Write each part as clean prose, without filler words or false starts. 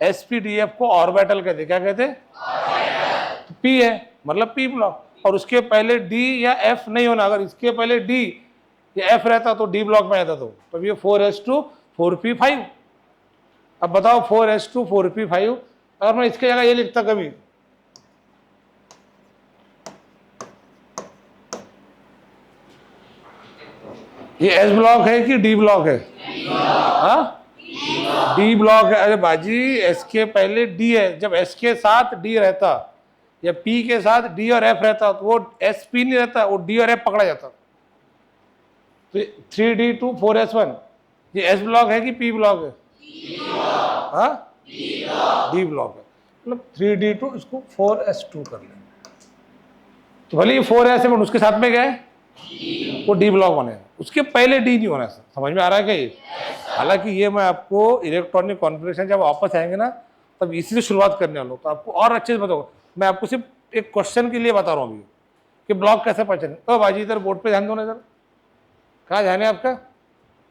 sp-df को orbital कहते, क्या कहते? तो p है मतलब p ब्लॉक, और उसके पहले d या f नहीं होना। अगर इसके पहले d या f रहता तो d ब्लॉक में आता, तो ये 4s2 4p5। अब बताओ 4s2 4p5 अगर मैं इसके जगह ये लिखता कभी, ये s ब्लॉक है कि d ब्लॉक है? हाँ d ब्लॉक है। अरे बाजी s के पहले d है, जब s के साथ d रहता या p के साथ d और f रहता तो वो s p नहीं रहता, वो d और f पकड़ा जाता। तो 3d2 4s1 ये s ब्लॉक है कि p ब्लॉक है? हाँ d ब्लॉक है, मतलब 3d2 इसको 4s2 कर लें, तो भले ये 4s है उसके साथ में गए वो डी ब्लॉक बनेगा, उसके पहले डी नहीं होना। समझ में आ रहा है क्या ये? हालांकि ये मैं आपको इलेक्ट्रॉनिक कॉन्फ़िगरेशन जब वापस आएंगे ना तब इसी से शुरुआत करने वाला हूँ, तो आपको और अच्छे से बताऊंगा। मैं आपको सिर्फ एक क्वेश्चन के लिए बता रहा हूँ अभी कि ब्लॉक कैसे पहचाने। तो बाजी इधर बोर्ड पे ध्यान दो ना, इधर कहाँ ध्यान है आपका?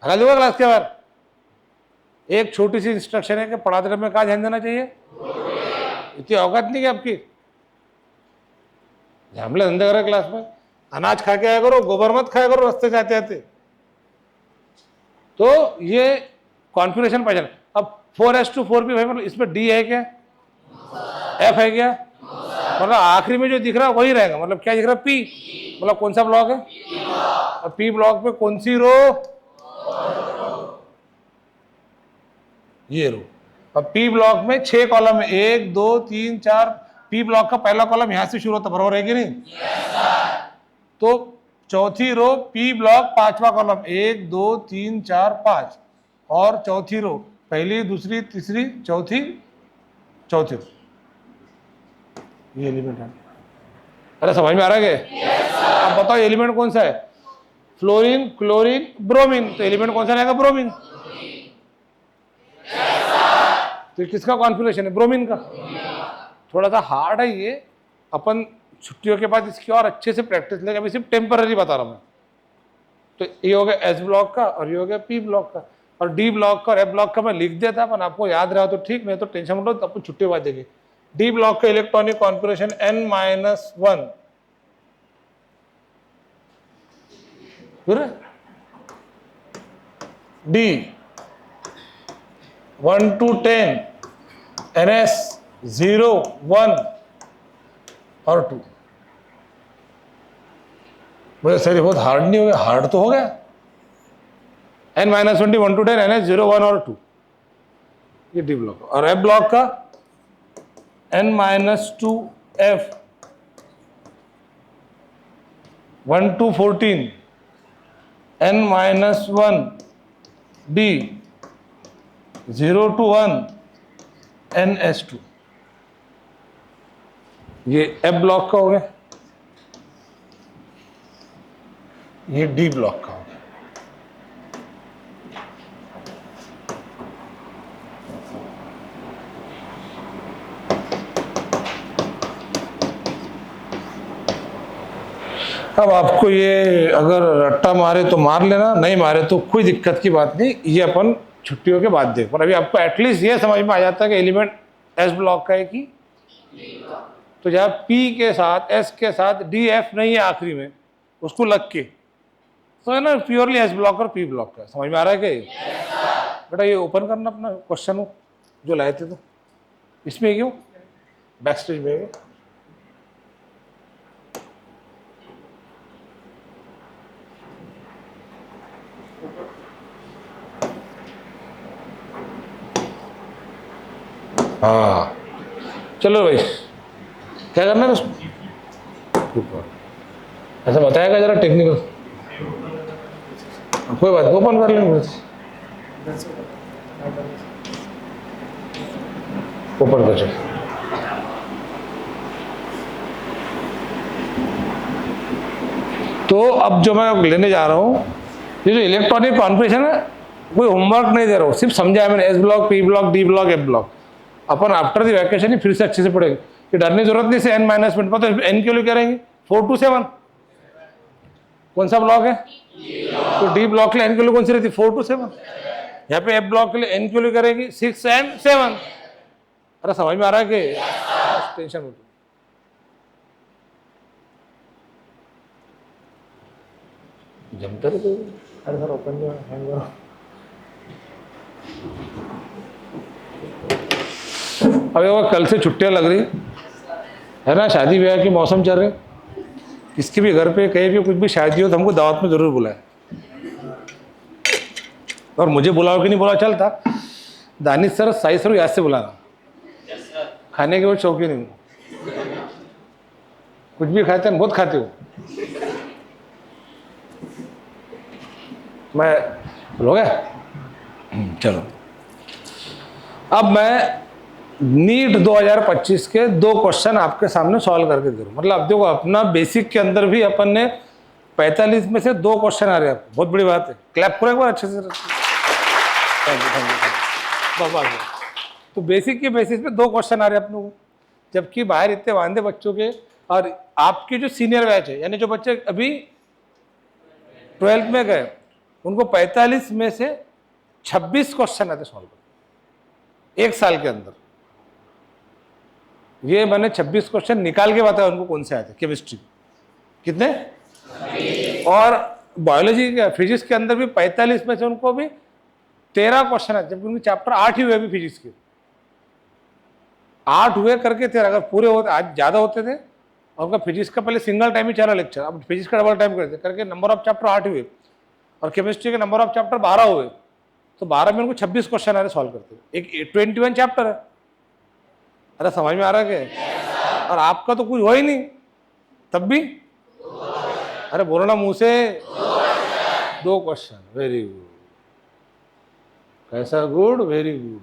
हटा दूंगा क्लास के बाहर। एक छोटी सी इंस्ट्रक्शन है कि पढ़ाते टाइम में कहाँ ध्यान देना चाहिए? इतनी औकात नहीं है आपकी, झामले धंधे कर रहे क्लास में। अनाज खा के आया करो, गोबर मत खाया करो रास्ते जाते आते। तो ये कॉन्फ़िगरेशन पहचान। अब 4s2 4p5 मतलब इसमें d है क्या? f है क्या? मतलब आखिरी में जो दिख रहा है वही रहेगा, मतलब क्या दिख रहा है? p, मतलब कौन सा ब्लॉक है? और p ब्लॉक में कौन सी रो? ये रो। अब p ब्लॉक में 6 कॉलम है, 1 2 3 4। p ब्लॉक का पहला कॉलम यहां से शुरू होता, बराबर है कि नहीं? तो चौथी रो p ब्लॉक, पांचवा कॉलम 1 2 3 4 5, और चौथी रो पहली दूसरी तीसरी चौथी चौथी रो, ये एलिमेंट है। अरे समझ में आ रहा है क्या? अब बताओ एलिमेंट कौन सा है? फ्लोरीन क्लोरीन ब्रोमीन, तो एलिमेंट कौन सा रहेगा? ब्रोमीन। तो किसका कॉन्फ़िगरेशन है? ब्रोमीन का। थोड़ा सा हार्ड है ये, अपन छुट्टियों के बाद इसकी और अच्छे से प्रैक्टिस लेंगे, अभी सिर्फ टेम्पररी बता रहा हूं मैं। तो ये हो गया एस ब्लॉक का और ये हो गया पी ब्लॉक का, और डी ब्लॉक का और एफ ब्लॉक का मैं लिख देता, पर आपको याद रहा तो ठीक, नहीं तो टेंशन मत लो, आपको छुट्टी बाद देंगे। डी ब्लॉक का electronic configuration n-1 D 1 to 10 ns 0 1 और 2। मुझे सर बहुत हार्ड नहीं हो गया? हार्ड तो हो गया। n-20 1 to 10 ns 0 1 और 2, ये डी ब्लॉक। और एफ ब्लॉक का n-2 f 1 to 14 n-1 d 0 to 1 ns2, ये एफ ब्लॉक का हो गया, ये डी ब्लॉक का हो गया। अब आपको ये अगर रट्टा मारे तो मार लेना, नहीं मारे तो कोई दिक्कत की बात नहीं, ये अपन छुट्टियों के बाद देख। पर अभी आपको एटलीस्ट ये समझ में आ जाता है कि एलिमेंट एस ब्लॉक का है कि, तो जहाँ पी के साथ एस के साथ डी एफ नहीं है आखिरी में, उसको लग के तो है ना प्योरली एस ब्लॉक और पी ब्लॉक का। समझ में आ रहा है क्या? बेटा ये ओपन करना अपना क्वेश्चन जो लाए थे, तो इसमें क्यों बैक स्टेज में हाँ चलो भाई क्या करना है उसमें, ऐसा बताएगा जरा टेक्निकल, कोई बात ओपन कर लेंगे, ओपन कर चलो। तो अब जो मैं लेने जा रहा हूँ, ये जो इलेक्ट्रॉनिक कॉन्फ़िगरेशन है, कोई होमवर्क नहीं दे रहा हूँ, सिर्फ समझाया मैंने। S block, P block, D block, F block अपन आफ्टर दी वैकेशन ही फिर से अच्छे से पढ़ेंगे, कि डरने की जरूरत नहीं। से n-1 पर तो n के लिए करेंगे 4 to 7, कौन सा ब्लॉक है? तो डी ब्लॉक के लिए n के लिए कौन सी रहती? 4 to 7। यहाँ पे एफ ब्लॉक के लिए n के लिए करेगी 6 and 7, अरे समझ में आ रहा है कि टेंशन मत लो। जमते रहे तो अरे सर ओपन जो हैंग करो। अब ये कल से छुट्टियां लग रही है ना, शादी ब्याह के मौसम चल रहे, किसके भी घर पे कहीं भी कुछ भी शादी हो तो हमको दावत में जरूर बुलाए, और मुझे बुलाओ कि नहीं बुलाओ चलता, दानिश सर साई सर याद से बुलाना। खाने के वो शौकीन नहीं, कुछ भी खाते हैं, बहुत खाते हो। मैं हो गया, चलो अब मैं नीट 2025 के 2 क्वेश्चन आपके सामने सॉल्व करके दे रहा हूँ। मतलब अब देखो अपना बेसिक के अंदर भी अपन ने 45 में से 2 क्वेश्चन आ रहे हैं, बहुत बड़ी बात है। क्लैप करो एक बार अच्छे से। तो बेसिक के बेसिस पे 2 क्वेश्चन आ रहे हैं अपने को, जबकि बाहर इतने वांदे बच्चों के, और आपके जो सीनियर बैच है यानी जो बच्चे अभी 12th में गए उनको 45 में से 26 क्वेश्चन आते सॉल्व कर 1 साल के अंदर। ये मैंने 26 क्वेश्चन निकाल के बताया उनको कौन से आए थे। केमिस्ट्री कितने, और बायोलॉजी के फिजिक्स के अंदर भी 45 में से उनको भी 13 क्वेश्चन आते, जबकि उनके चैप्टर 8 ही हुए भी फिजिक्स के, 8 हुए करके 13। अगर पूरे होते आज ज़्यादा होते थे, और उनका फिजिक्स का पहले सिंगल टाइम ही चला लेक्चर, अब फिजिक्स का डबल टाइम करते करके नंबर ऑफ चैप्टर 8 हुए, और केमिस्ट्री के नंबर ऑफ चैप्टर 12 हुए, तो 12 में उनको 26 क्वेश्चन आ रहे सॉल्व करते हुए। एक 21 चैप्टर है। अरे समझ में आ रहा है क्या? और आपका तो कुछ हो ही नहीं तब भी, अरे बोलो ना मुंह से, 2 क्वेश्चन। वेरी गुड, कैसा गुड, वेरी गुड।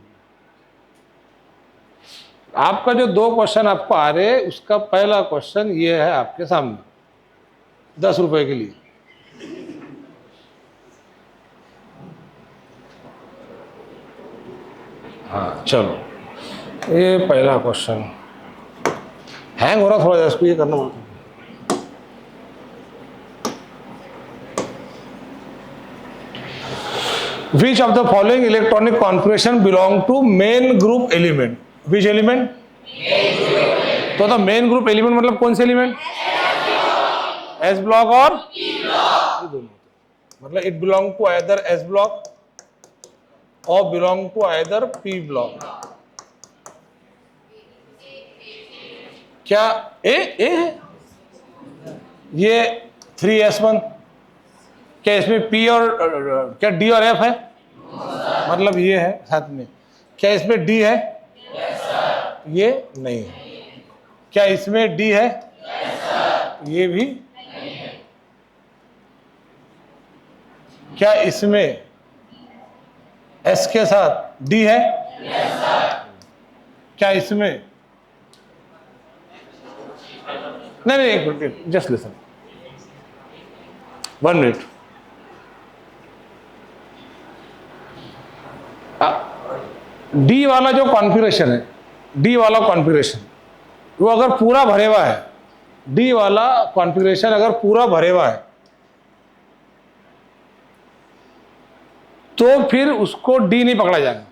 आपका जो 2 क्वेश्चन आपको आ रहे, उसका पहला क्वेश्चन ये है आपके सामने, 10 रुपए के लिए। हाँ चलो, ये पहला क्वेश्चन हैंग हो रहा थोड़ा, इसको ये करना पड़ता है। Which of the following electronic configuration belong to main group element? Which element? तो द मेन ग्रुप एलिमेंट मतलब कौन से एलिमेंट? एस ब्लॉक और पी ब्लॉक, ये दोनों। मतलब it belong to either S block और belong to either P block. क्या ए है? ये 3s1, क्या इसमें पी और क्या डी और एफ है? मतलब ये है साथ में। क्या इसमें डी है? ये नहीं है। क्या इसमें डी है? ये भी। क्या इसमें एस के साथ डी है? क्या इसमें, नहीं एक minute, just listen, 1 minute. D वाला जो कॉन्फ़िगरेशन है, डी वाला कॉन्फ़िगरेशन वो अगर पूरा भरे हुआ है, डी वाला कॉन्फ़िगरेशन अगर पूरा भरे हुआ है तो फिर उसको डी नहीं पकड़ा जाएगा,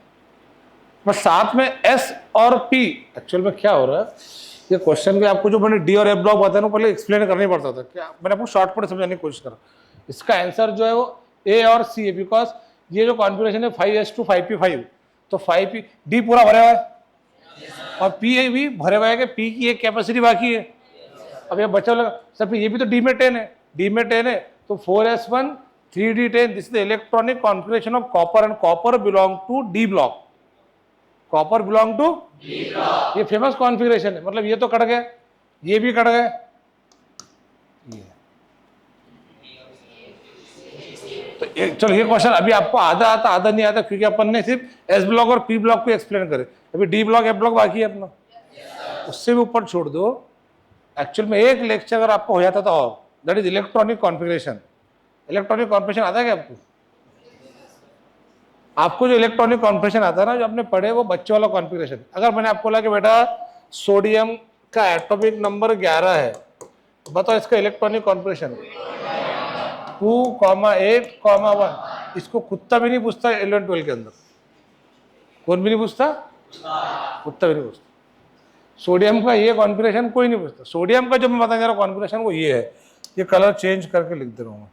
बस साथ में एस और पी। एक्चुअल में क्या हो रहा है, ये क्वेश्चन में आपको जो मैंने डी और एफ ब्लॉक बताया ना, पहले एक्सप्लेन करना ही पड़ता था। क्या मैंने आपको शॉर्टकट समझाने की कोशिश करा। इसका आंसर जो है वो ए और सी है, बिकॉज ये जो कॉन्फ़िगरेशन है 5s2 5p5, तो 5p डी पूरा भरा हुआ है और पी भी भरे हुआ है कि पी की एक कैपेसिटी बाकी है। अब ये बचा लगा सब, ये भी तो डी में 10 है, डी में 10 है तो 4s1 3d10, this is the electronic configuration of copper, and copper belong to D block, copper belong to D block. ये फेमस कॉन्फ़िगरेशन है। मतलब ये तो कट गए, ये भी कट गए, तो चलो ये क्वेश्चन अभी आपको आधा आता आधा नहीं आता, क्योंकि अपन ने सिर्फ एस ब्लॉक और पी ब्लॉक को एक्सप्लेन करे। अभी डी ब्लॉक एफ ब्लॉक बाकी है अपना, उससे भी ऊपर छोड़ दो। एक्चुअल में एक लेक्चर अगर आपको हो जाता था, और that is electronic configuration. Electronic configuration आता है क्या आपको? आपको जो इलेक्ट्रॉनिक कॉन्फ़िगरेशन आता है ना, जो आपने पढ़े, वो बच्चे वाला कॉन्फ़िगरेशन। अगर मैंने आपको बोला कि बेटा सोडियम का एटॉमिक नंबर 11 है, बताओ इसका इलेक्ट्रॉनिक कॉन्फ़िगरेशन 2,8,1। इसको कुत्ता भी नहीं पूछता 11-12 के अंदर, कौन भी नहीं पूछता, उतना भी नहीं पूछता। सोडियम का ये कॉन्फ़िगरेशन कोई नहीं पूछता। सोडियम का जो मैं बताने जा रहा हूँ कॉन्फ़िगरेशन वो ये है, ये कलर चेंज करके लिख दे रहा हूँ,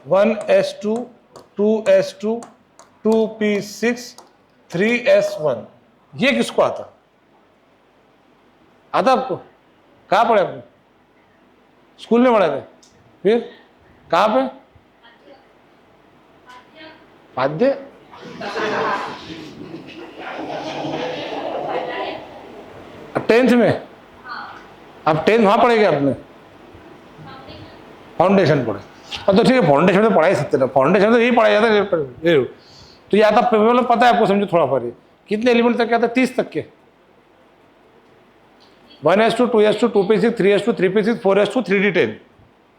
1s2 2s2 2p6 3s1। ये किसको आता? आता आपको? कहाँ पढ़े आपने? स्कूल में पढ़े थे? फिर कहाँ पे? पाद्य? टेंथ में? आप टेंथ वहाँ पढ़ेंगे आपने? फाउंडेशन पढ़े? अब तो ठीक है, फाउंडेशन तो पढ़ा ही सकते ना, फाउंडेशन तो यही पढ़ाया जाता है। तो ये आता मतलब पता है आपको, समझो थोड़ा पर कितने एलिमेंट तक आता है? 30 तक के, 1s2 2s2 2p6 3s2 3p6 4s2 3d10,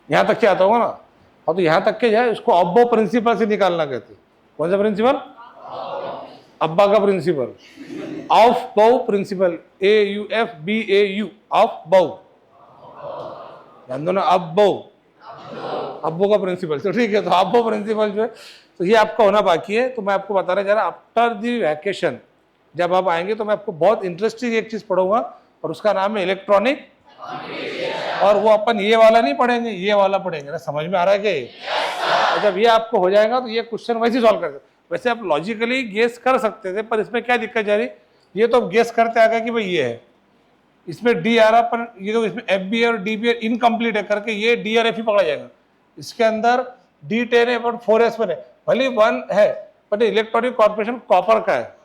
यहाँ तक के आता होगा ना। और तो यहाँ तक के जाए इसको अब्बो प्रिंसिपल से निकालना कहते हैं। कौन सा प्रिंसिपल? अब्बा का प्रिंसिपल, ऑफ बाउ प्रिंसिपल, AUFBAU, ऑफ बाउ, ध्यान दो ना, अब्बो, अब्बो का प्रिंसिपल। तो ठीक है, तो अब्बो प्रिंसिपल जो है, तो ये आपका होना बाकी है। तो मैं आपको बताना चाह रहा, आफ्टर दी वैकेशन जब आप आएंगे तो मैं आपको बहुत इंटरेस्टिंग एक चीज पढ़ूंगा और उसका नाम है इलेक्ट्रॉनिक। और वो अपन ये वाला नहीं पढ़ेंगे, ये वाला पढ़ेंगे ना। समझ में आ रहा है कि जब ये आपको हो जाएगा तो ये क्वेश्चन वैसे सॉल्व कर सकते। वैसे आप लॉजिकली गेस कर सकते थे, पर इसमें क्या दिक्कत जा रही, ये तो गेस करते आ गए कि भाई ये है, इसमें डी आ रहा, पर ये तो इसमें FB और DB इनकम्प्लीट है करके ये D और F ही पकड़ा जाएगा। इसके अंदर D10 है पर 4s1 है, भले 1 है, पर इलेक्ट्रॉनिक कॉर्पोरेशन कॉपर का है।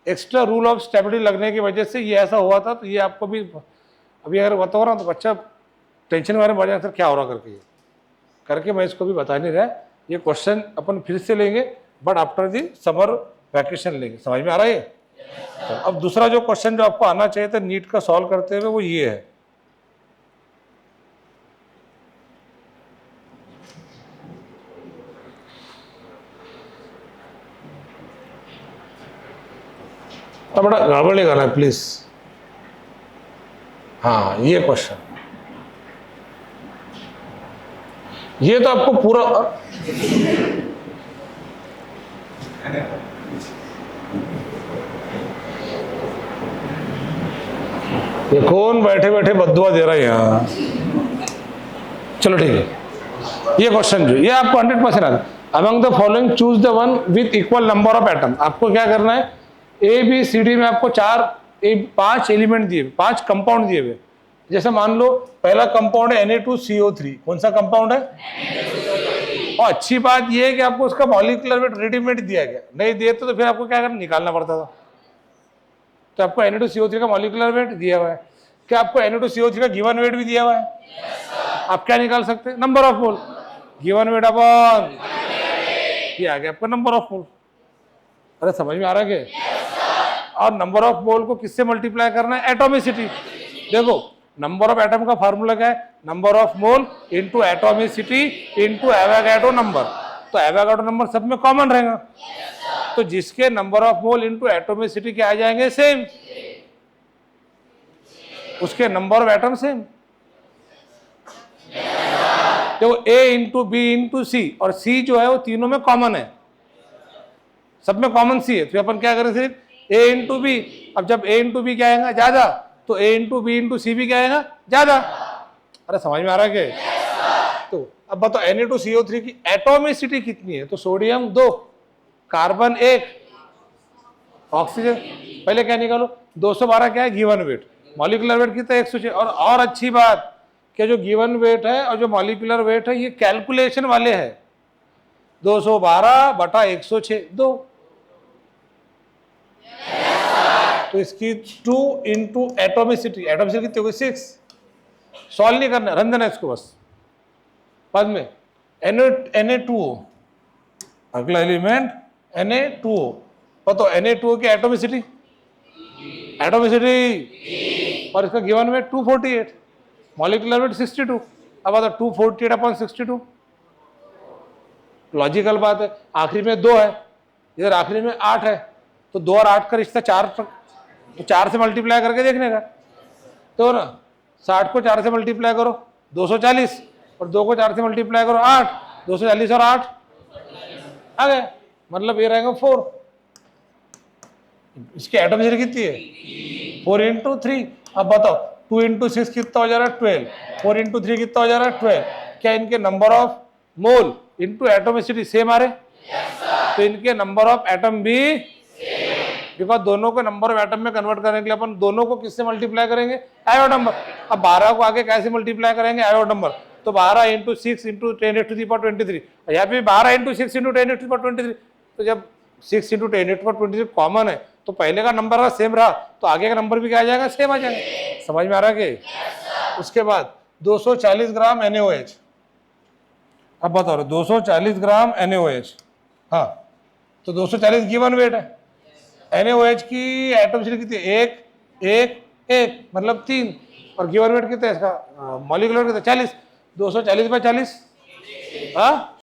एक्स्ट्रा रूल ऑफ स्टेबिलिटी लगने की वजह से ये ऐसा हुआ था। तो ये आपको भी अभी अगर बताओ ना तो बच्चा टेंशन के बारे में बढ़ जाए, सर क्या हो रहा करके, ये करके मैं इसको भी बता नहीं रहा। ये क्वेश्चन अपन फिर से लेंगे, but after the summer vacation लेंगे। समझ में आ रहा है? तो अब दूसरा जो क्वेश्चन जो आपको आना चाहिए था नीट का सॉल्व करते हुए, वो ये है, तो बड़ा गड़बड़ नहीं करना प्लीज। हाँ, ये क्वेश्चन, ये तो आपको पूरा ये कौन बैठे बैठे बद्दुआ दे रहा है यहाँ? चलो ठीक है, ये क्वेश्चन जो ये आपको 100% आता है। Among the following choose the one with equal number of atom. आपको क्या करना है, ABCD में आपको 5 एलिमेंट दिए, 5 कंपाउंड दिए हुए। जैसे मान लो पहला कंपाउंड है Na2CO3। कौन सा कंपाउंड है? और अच्छी बात यह है कि आपको उसका मॉलिक्यूलर वेट रेडीमेड दिया गया, नहीं दिए तो फिर आपको क्या करना, निकालना पड़ता था। तो आपको Na2CO3 का मॉलिक्यूलर वेट दिया हुआ है। क्या आपको Na2CO3 का गिवन वेट भी दिया हुआ है? आप क्या निकाल सकते हैं? Number of mole, given weight upon ये आ गया आपका नंबर ऑफ मोल। अरे समझ में आ रहा है क्या? और नंबर ऑफ मोल को किससे मल्टीप्लाई करना है? एटॉमिसिटी। देखो नंबर ऑफ एटम का फार्मूला क्या है? Number of mole into atomicity into Avogadro number. तो एवोगाड्रो नंबर सब में कॉमन रहेगा, तो जिसके number of mole into atomicity क्या आ जाएंगे? सेम। उसके नंबर ऑफ एटम सेम। तो A into B into C, और C जो है वो तीनों में कॉमन है, सब में कॉमन C है। तो अपन क्या करें, सिर्फ A इंटू B। अब जब A इंटू B क्या आएगा? ज्यादा, तो A into B into C भी क्या आएगा? ज्यादा। अरे समझ में आ रहा है क्या? तो अब बताओ Na2CO3 की एटॉमिसिटी कितनी है? तो सोडियम 2, कार्बन 1, ऑक्सीजन। पहले क्या निकालो? 212 क्या है? Given weight. मॉलिक्यूलर वेट कितना? 106। और अच्छी बात कि जो गिवन वेट है और जो मॉलिक्यूलर वेट है ये कैलकुलेशन वाले हैं। 212 बटा 106 2। तो इसकी 2 इंटू एटोमिसिटी, एटोमिसिटी कितनी होगी? 6। सॉल्व नहीं करना, रन देना इसको बस। बाद में Na2O, अगला एलिमेंट Na2O। बताओ Na2O की एटोमिसिटी, और इसका गिवन वेट 248, मॉलिक्यूलर वेट 62। अब बताओ 248 अपॉन 62, लॉजिकल बात है। आखिरी में 2 है, इधर आखिरी में 8 है, तो 2 और 8 का रिश्ता 4, तो 4 से मल्टीप्लाई करके देखने का। तो ना 60 को 4 से मल्टीप्लाई करो 240, और 2 को 4 से मल्टीप्लाई करो 8, 240 और 8 आ गए, मतलब ये रहेगा 4। इसकी एटम डेंसिटी कितनी है 4 इंटू 3। अब बताओ 2 इंटू 6 कितना हो जा रहा है 12, 4 इंटू 3 कितना हो जा रहा है 12। क्या इनके number of mole into atomicity same आ रहे? तो इनके नंबर ऑफ एटम भी, बिकॉज दोनों को नंबर ऑफ एटम में कन्वर्ट करने के लिए अपन दोनों को किससे मल्टीप्लाई करेंगे? आयोड नंबर। अब 12 को आगे कैसे मल्टीप्लाई करेंगे? आयोड नंबर। तो 12 इंटू 6 इंटू 10⁻23, यहाँ पे 12 इंटू 6 इंटू 10⁻23। तो जब 6 इंटू 10⁻23 कॉमन है तो पहले का नंबर सेम रहा तो आगे का नंबर भी क्या आ जाएगा? सेम आ जाएगा। समझ में आ रहा है कि? उसके बाद 240 ग्राम NaOH। अब बताओ 240 ग्राम NaOH, हाँ तो 240 गिवन वेट है। NaOH की एटम डेंसिटी कितनी है? 1 मतलब 3, और गिवन वेट कितना है इसका? मॉलिक्यूलर कितना? 40। 240 बाय 40, हाँ